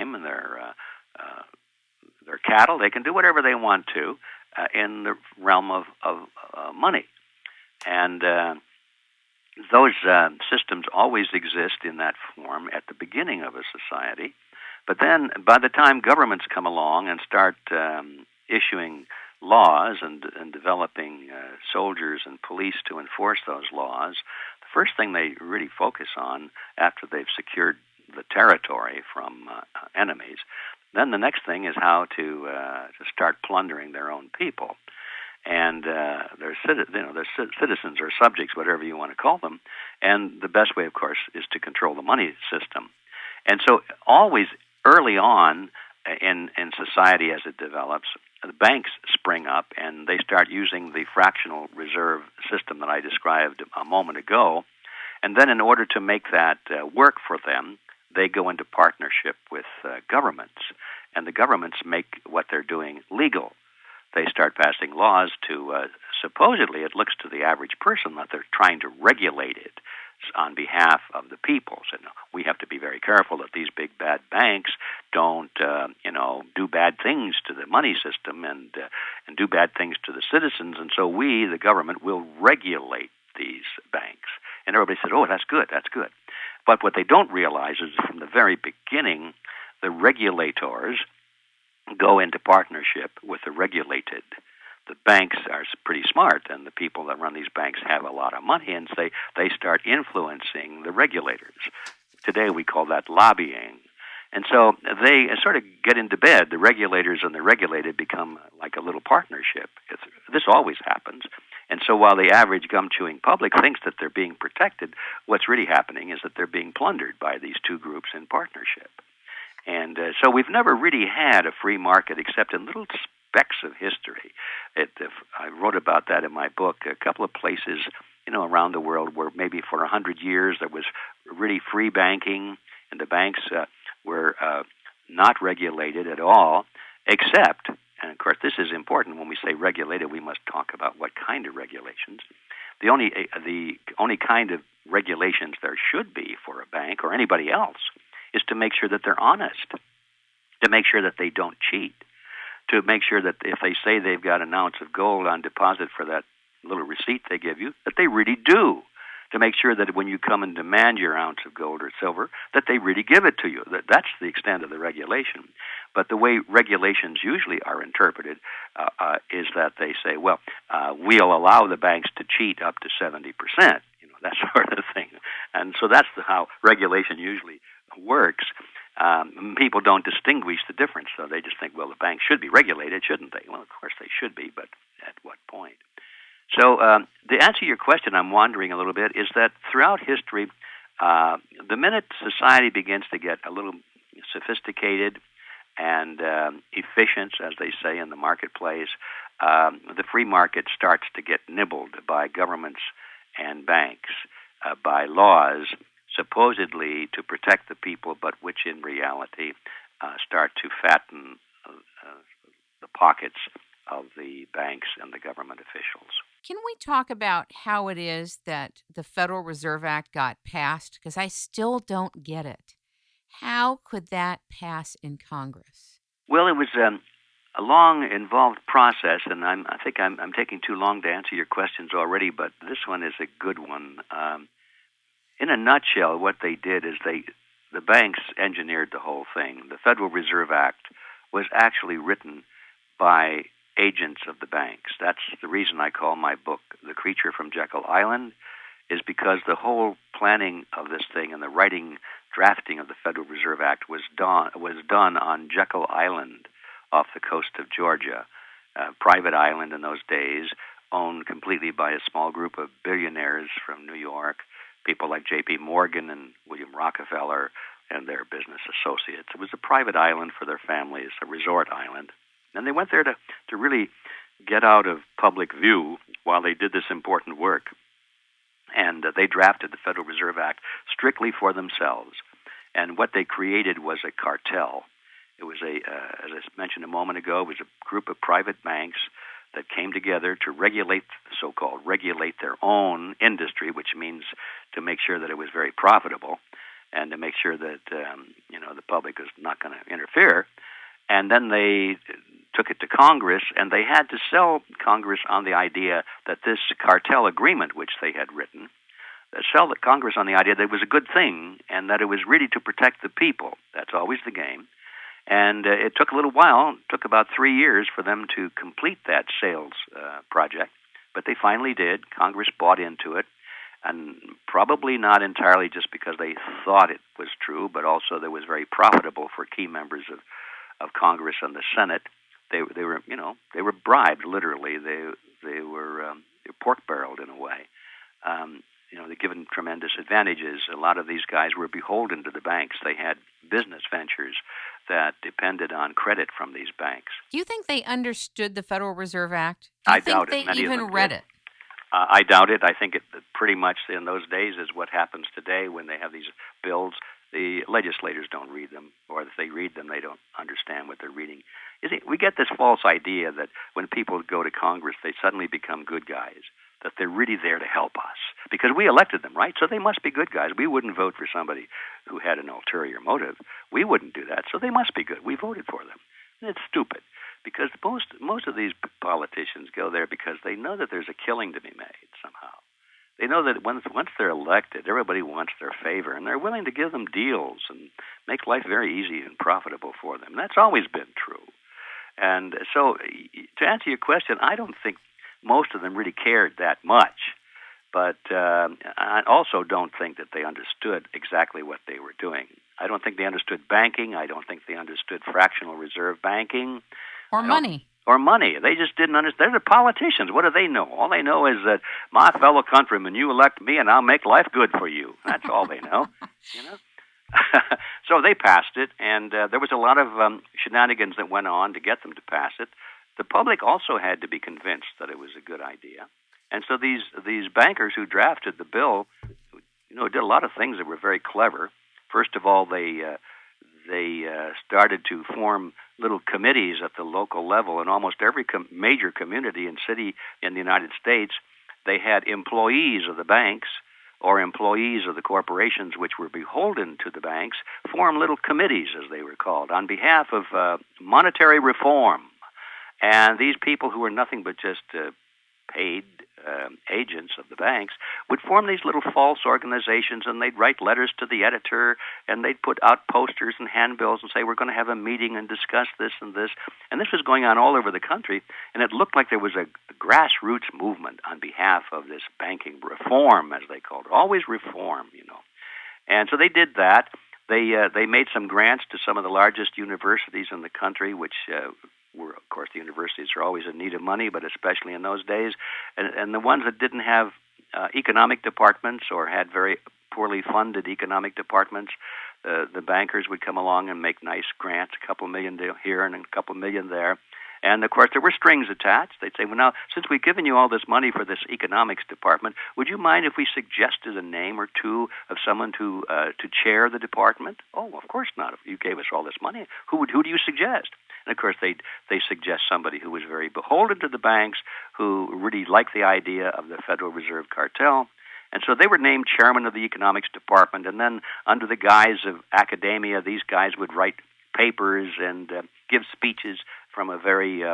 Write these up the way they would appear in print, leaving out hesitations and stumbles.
time and their cattle. They can do whatever they want to in the realm of money. And those systems always exist in that form at the beginning of a society. But then by the time governments come along and start issuing laws and developing soldiers and police to enforce those laws, the first thing they really focus on after they've secured the territory from enemies, then the next thing is how to start plundering their own people. And their citizens or subjects, whatever you want to call them. And the best way, of course, is to control the money system. And so always early on in society as it develops, the banks spring up and they start using the fractional reserve system that I described a moment ago. And then in order to make that work for them, they go into partnership with governments. And the governments make what they're doing legal. They start passing laws to, supposedly it looks to the average person that they're trying to regulate it on behalf of the people. So we have to be very careful that these big bad banks don't, do bad things to the money system and do bad things to the citizens. And so we, the government, will regulate these banks. And everybody said, oh, that's good, that's good. But what they don't realize is from the very beginning, the regulators go into partnership with the regulated. The banks are pretty smart, and the people that run these banks have a lot of money, and they start influencing the regulators. Today we call that lobbying. And so they sort of get into bed. The regulators and the regulated become like a little partnership. This always happens. And so while the average gum-chewing public thinks that they're being protected, what's really happening is that they're being plundered by these two groups in partnership. And so we've never really had a free market except in little specks of history. I wrote about that in my book. A couple of places, around the world where maybe for 100 years there was really free banking, and the banks were not regulated at all, except, and of course this is important when we say regulated, we must talk about what kind of regulations. The only kind of regulations there should be for a bank or anybody else is to make sure that they're honest, to make sure that they don't cheat, to make sure that if they say they've got an ounce of gold on deposit for that little receipt they give you, that they really do, to make sure that when you come and demand your ounce of gold or silver, that they really give it to you. That's the extent of the regulation. But the way regulations usually are interpreted is that they say, well, we'll allow the banks to cheat up to 70%, that sort of thing. And so that's how regulation usually works. People don't distinguish the difference, so they just think, well, the banks should be regulated, shouldn't they? Well, of course they should be, but at what point? So to answer your question, I'm wandering a little bit, is that throughout history, the minute society begins to get a little sophisticated and efficient, as they say in the marketplace, the free market starts to get nibbled by governments and banks, by laws supposedly to protect the people, but which in reality start to fatten the pockets of the banks and the government officials. Can we talk about how it is that the Federal Reserve Act got passed? Because I still don't get it. How could that pass in Congress? Well, it was a long, involved process, and I think I'm taking too long to answer your questions already, but this one is a good one. In a nutshell, what they did is the banks engineered the whole thing. The Federal Reserve Act was actually written by agents of the banks. That's the reason I call my book The Creature from Jekyll Island, is because the whole planning of this thing and the drafting of the Federal Reserve Act was done on Jekyll Island off the coast of Georgia, a private island in those days, owned completely by a small group of billionaires from New York, people like J.P. Morgan and William Rockefeller and their business associates. It was a private island for their families, a resort island. And they went there to really get out of public view while they did this important work. And they drafted the Federal Reserve Act strictly for themselves. And what they created was a cartel. It was as I mentioned a moment ago, it was a group of private banks that came together to regulate their own industry, which means to make sure that it was very profitable. and to make sure that the public is not going to interfere. And then they took it to Congress, and they had to sell Congress on the idea that this cartel agreement, which they had written, sell the Congress on the idea that it was a good thing and that it was really to protect the people. That's always the game. And it took a little while. It took about 3 years for them to complete that sales project. But they finally did. Congress bought into it. And probably not entirely just because they thought it was true, but also that it was very profitable for key members of Congress and the Senate. They were bribed, literally. They were pork barreled in a way. They're given tremendous advantages. A lot of these guys were beholden to the banks. They had business ventures that depended on credit from these banks. Do you think they understood the Federal Reserve Act? I doubt it. Do you think Many they of even them read did. it? I doubt it. I think it pretty much in those days is what happens today when they have these bills. The legislators don't read them, or if they read them, they don't understand what they're reading. We get this false idea that when people go to Congress, they suddenly become good guys, that they're really there to help us. Because we elected them, right? So they must be good guys. We wouldn't vote for somebody who had an ulterior motive. We wouldn't do that, so they must be good. We voted for them. And it's stupid, because most of these politicians go there because they know that there's a killing to be made somehow. They know that once they're elected, everybody wants their favor, and they're willing to give them deals and make life very easy and profitable for them. That's always been true. And so, to answer your question, I don't think most of them really cared that much. But I also don't think that they understood exactly what they were doing. I don't think they understood banking. I don't think they understood fractional reserve banking. Or money. Or money. They just didn't understand. They're the politicians. What do they know? All they know is that, my fellow countrymen, you elect me and I'll make life good for you. That's all they know. So they passed it, and there was a lot of shenanigans that went on to get them to pass it. The public also had to be convinced that it was a good idea. And so these bankers who drafted the bill, did a lot of things that were very clever. First of all, they started to form little committees at the local level. In almost every major community and city in the United States, they had employees of the banks or employees of the corporations which were beholden to the banks form little committees, as they were called, on behalf of monetary reform. And these people, who were nothing but just paid agents of the banks, would form these little false organizations, and they'd write letters to the editor, and they'd put out posters and handbills and say, we're going to have a meeting and discuss this and this. And this was going on all over the country, and it looked like there was a grassroots movement on behalf of this banking reform, as they called it. Always reform, And so they did that. They made some grants to some of the largest universities in the country, which of course, the universities are always in need of money, but especially in those days. And the ones that didn't have economic departments or had very poorly funded economic departments, the bankers would come along and make nice grants, a couple of million here and a couple of million there. And, of course, there were strings attached. They'd say, well, now, since we've given you all this money for this economics department, would you mind if we suggested a name or two of someone to chair the department? Oh, of course not. If you gave us all this money, who do you suggest? And, of course, they suggest somebody who was very beholden to the banks, who really liked the idea of the Federal Reserve cartel. And so they were named chairman of the economics department. And then under the guise of academia, these guys would write papers and give speeches from a very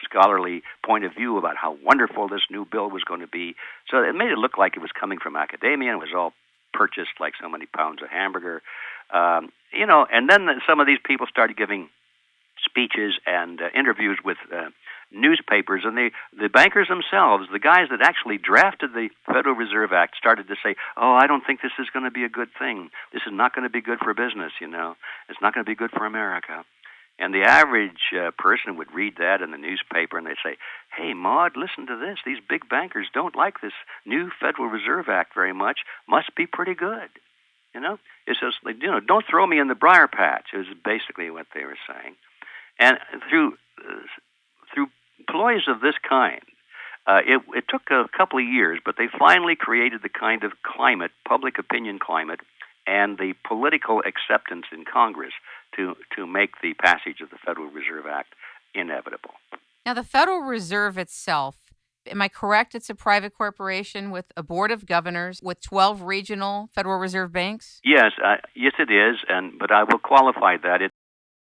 scholarly point of view about how wonderful this new bill was going to be. So it made it look like it was coming from academia, and it was all purchased like so many pounds of hamburger. And then some of these people started giving speeches and interviews with newspapers, and the bankers themselves, the guys that actually drafted the Federal Reserve Act, started to say, oh, I don't think this is going to be a good thing. This is not going to be good for business, It's not going to be good for America. And the average person would read that in the newspaper, and they'd say, hey, Maude, listen to this. These big bankers don't like this new Federal Reserve Act very much. Must be pretty good. It says, don't throw me in the briar patch, is basically what they were saying. And through ploys of this kind, it took a couple of years, but they finally created the kind of climate, public opinion climate, and the political acceptance in Congress to make the passage of the Federal Reserve Act inevitable. Now, the Federal Reserve itself Am I correct? It's a private corporation with a board of governors with 12 regional Federal Reserve banks? Yes, yes, it is. But I will qualify that.